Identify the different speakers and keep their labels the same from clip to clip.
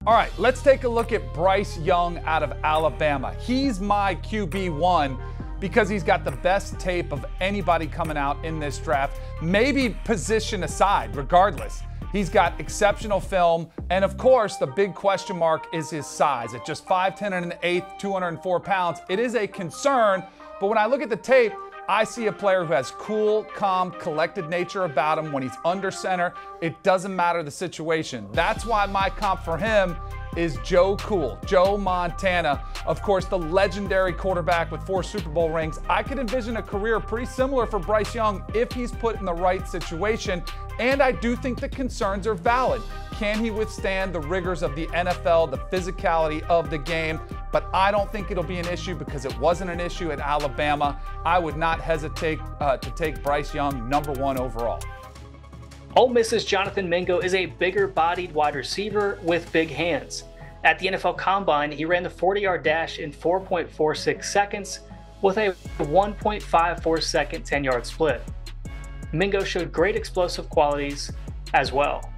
Speaker 1: All right, let's take a look at Bryce Young out of Alabama. He's my QB1 because he's got the best tape of anybody coming out in this draft, maybe position aside, regardless. He's got exceptional film, and of course, the big question mark is his size. At just 5'10 and an eighth, 204 pounds, it is a concern, but when I look at the tape, I see a player who has cool, calm, collected nature about him when he's under center. It doesn't matter the situation. That's why my comp for him is Joe Cool, Joe Montana. Of course, the legendary quarterback with 4 Super Bowl rings. I could envision a career pretty similar for Bryce Young if he's put in the right situation. And I do think the concerns are valid. Can he withstand the rigors of the NFL, the physicality of the game? But I don't think it'll be an issue because it wasn't an issue at Alabama. I would not hesitate to take Bryce Young #1 overall.
Speaker 2: Ole Miss's Jonathan Mingo is a bigger-bodied wide receiver with big hands. At the NFL Combine, he ran the 40-yard dash in 4.46 seconds with a 1.54-second 10-yard split. Mingo showed great explosive qualities as well.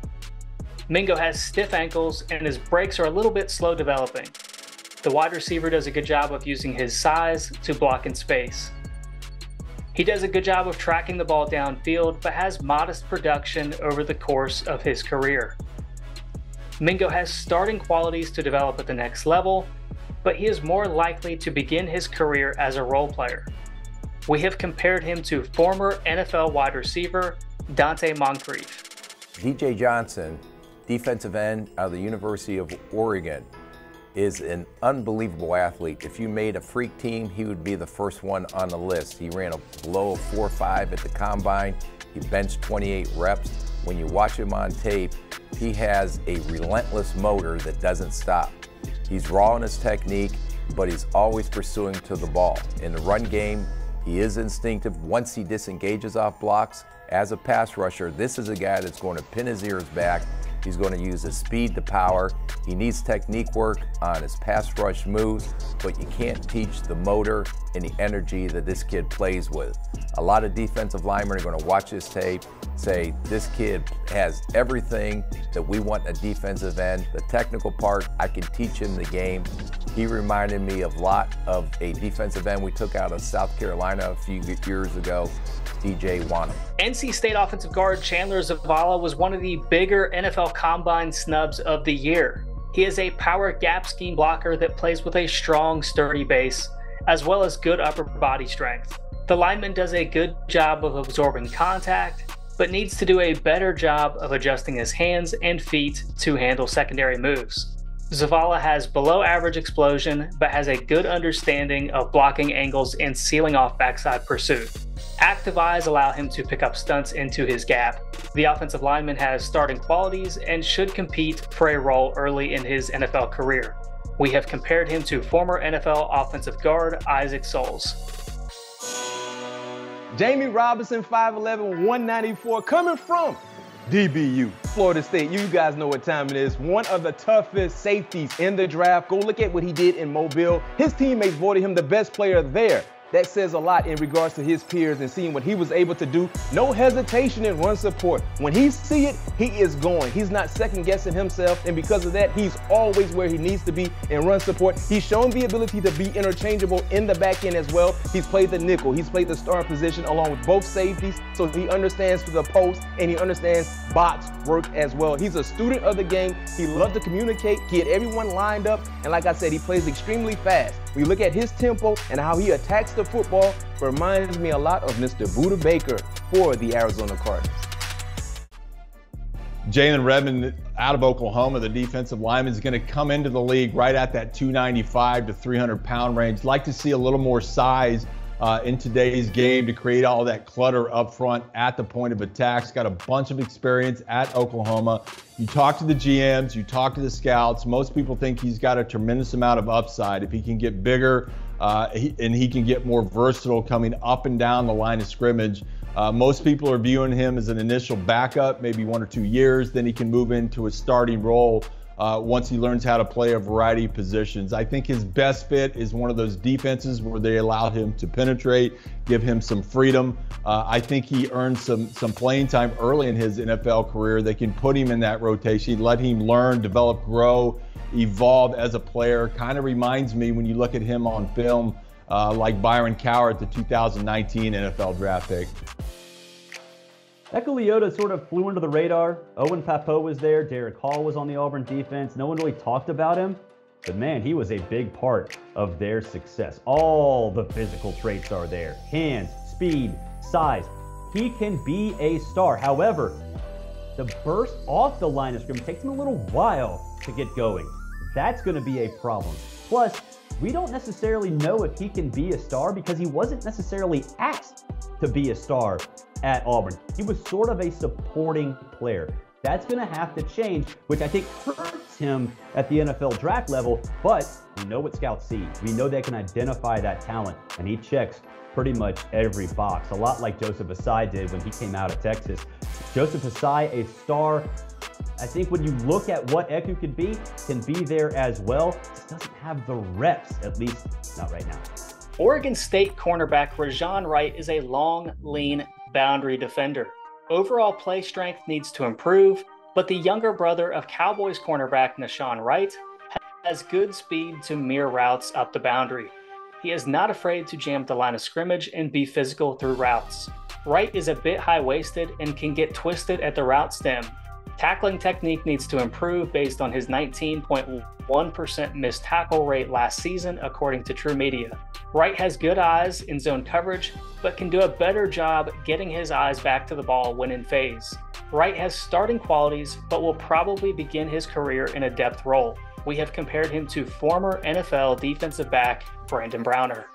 Speaker 2: Mingo has stiff ankles and his breaks are a little bit slow developing. The wide receiver does a good job of using his size to block in space. He does a good job of tracking the ball downfield, but has modest production over the course of his career. Mingo has starting qualities to develop at the next level, but he is more likely to begin his career as a role player. We have compared him to former NFL wide receiver Dante Moncrief.
Speaker 3: DJ Johnson, defensive end out of the University of Oregon, is an unbelievable athlete. If you made a freak team, he would be the first one on the list. He ran a low of 4.5 at the Combine. He benched 28 reps. When you watch him on tape, he has a relentless motor that doesn't stop. He's raw in his technique, but he's always pursuing to the ball. In the run game, he is instinctive. Once he disengages off blocks, as a pass rusher, this is a guy that's going to pin his ears back. He's going to use his speed to power. He needs technique work on his pass rush moves, but you can't teach the motor and the energy that this kid plays with. A lot of defensive linemen are going to watch this tape, say, this kid has everything that we want in a defensive end. The technical part, I can teach him the game. He reminded me a lot of a defensive end we took out of South Carolina a few years ago, DJ Wanham.
Speaker 2: NC State offensive guard Chandler Zavala was one of the bigger NFL Combine snubs of the year. He is a power gap scheme blocker that plays with a strong, sturdy base, as well as good upper body strength. The lineman does a good job of absorbing contact, but needs to do a better job of adjusting his hands and feet to handle secondary moves. Zavala has below average explosion, but has a good understanding of blocking angles and sealing off backside pursuit. Active eyes allow him to pick up stunts into his gap. The offensive lineman has starting qualities and should compete for a role early in his NFL career. We have compared him to former NFL offensive guard Isaac Souls.
Speaker 4: Jamie Robinson, 5'11", 194, coming from DBU, Florida State. You guys know what time it is. One of the toughest safeties in the draft. Go look at what he did in Mobile. His teammates voted him the best player there. That says a lot in regards to his peers and seeing what he was able to do. No hesitation in run support. When he see it, he is going. He's not second guessing himself, and because of that, he's always where he needs to be in run support. He's shown the ability to be interchangeable in the back end as well. He's played the nickel. He's played the star position along with both safeties, so he understands the post and he understands box work as well. He's a student of the game. He loved to communicate, get everyone lined up, and like I said, he plays extremely fast. We look at his tempo and how he attacks the football, reminds me a lot of Mr. Buda Baker for the Arizona Cardinals.
Speaker 5: Jalen Redmond out of Oklahoma, the defensive lineman, is going to come into the league right at that 295 to 300 pound range. Like to see a little more size in today's game to create all that clutter up front at the point of attack. He's got a bunch of experience at Oklahoma. You talk to the GMs, you talk to the scouts. Most people think he's got a tremendous amount of upside. If he can get bigger and he can get more versatile coming up and down the line of scrimmage, most people are viewing him as an initial backup, maybe 1 or 2 years. Then he can move into a starting role once he learns how to play a variety of positions. I think his best fit is one of those defenses where they allow him to penetrate, give him some freedom. I think he earned some playing time early in his NFL career. They can put him in that rotation, let him learn, develop, grow, evolve as a player. Kind of reminds me when you look at him on film, like BYRON COWART, the 2019 NFL draft pick.
Speaker 6: Leota sort of flew under the radar. Owen Pappoe was there. Derek Hall was on the Auburn defense. No one really talked about him. But man, he was a big part of their success. All the physical traits are there. Hands, speed, size. He can be a star. However, the burst off the line of scrimmage takes him a little while to get going. That's going to be a problem. Plus, we don't necessarily know if he can be a star because he wasn't necessarily asked to be a star at Auburn. He was sort of a supporting player. That's going to have to change, which I think hurts him at the NFL draft level, but we know what scouts see. We know they can identify that talent, and he checks pretty much every box, a lot like Joseph Asai did when he came out of Texas. Joseph Asai, a star. I think when you look at what Eku can be there as well. Just doesn't have the reps, at least not right now.
Speaker 2: Oregon State cornerback Rajon Wright is a long, lean boundary defender. Overall play strength needs to improve, but the younger brother of Cowboys cornerback Nahshon Wright has good speed to mirror routes up the boundary. He is not afraid to jam at the line of scrimmage and be physical through routes. Wright is a bit high-waisted and can get twisted at the route stem. Tackling technique needs to improve based on his 19.1% missed tackle rate last season, according to True Media. Wright has good eyes in zone coverage, but can do a better job getting his eyes back to the ball when in phase. Wright has starting qualities, but will probably begin his career in a depth role. We have compared him to former NFL defensive back Brandon Browner.